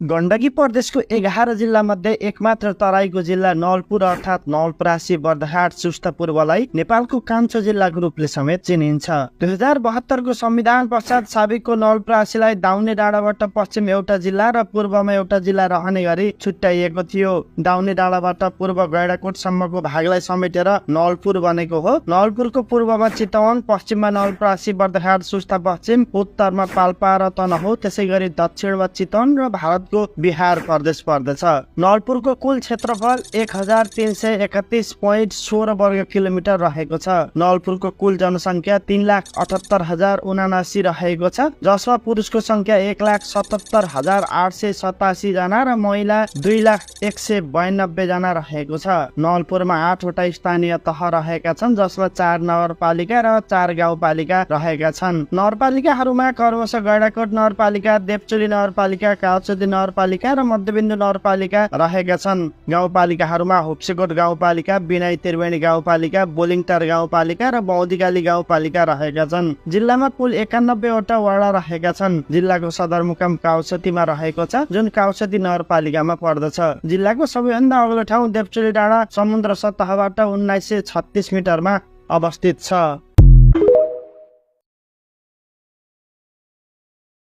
गण्डकी प्रदेशको 11 जिल्ला मध्ये एकमात्र तराईको जिल्ला नवलपुर अर्थात् नवलपरासी बर्दहाट सुस्तपुरलाई नेपालको कान्छो जिल्लाको रूपले समेत चिनिन्छ। 2072 को संविधान पश्चात साबिकको नवलपरासीलाई दाउने डाँडाबाट पश्चिम एउटा जिल्ला र पूर्वमा एउटा जिल्ला रहने गरी छुट्याइएको थियो। दाउने डाँडाबाट पूर्व गैंडाकोटसम्मको भागलाई समेटेर नवलपुर बनेको हो। नवलपुरको पूर्वमा चितवन, पश्चिममा नवलपरासी बर्दहाट सुस्ता पश्चिम, उत्तरमा पाल्पा र तनहुँ, त्यसैगरी दक्षिणमा चितवन र भारतको बिहार प्रदेश पर्दछ। नवलपुरको कुल क्षेत्रफल 1331.16 वर्ग किलोमिटर रहेको छ। नवलपुरको कुल जनसङ्ख्या 3,78,079 रहेको छ, जसमा पुरुषको संख्या 1,77,887 जना र महिला 2,01,92 जना रहेको छ। नवलपुरमा 8 वटा स्थानीय तह रहेका छन्, जसमा 4 नगरपालिका र 4 गाउँपालिका रहेका छन्। नगरपालिकाहरूमा कर्मश गैंडाकोट नगरपालिका, देवचुली नगरपालिका, काउचदी नगरपालिका र मध्यबिन्दु नगरपालिका रहेका छन्। गाउँपालिकाहरूमा हुप्सेकोट गाउँपालिका, बिनाई त्रिवेणी गाउँपालिका, बोलिङटार गाउँपालिका र बौद्धिकाली गाउँपालिका रहेका छन्। जिल्लामा कुल 91 वटा वडा रहेका छन्। जिल्लाको सदरमुकाम काउसतीमा रहेको छ, जुन काउसती नगरपालिकामा पर्दछ। जिल्लाको सबैभन्दा अग्लो ठाउँ देवचुली डाँडा समुद्र सतहबाट 1936 मिटरमा अवस्थित छ।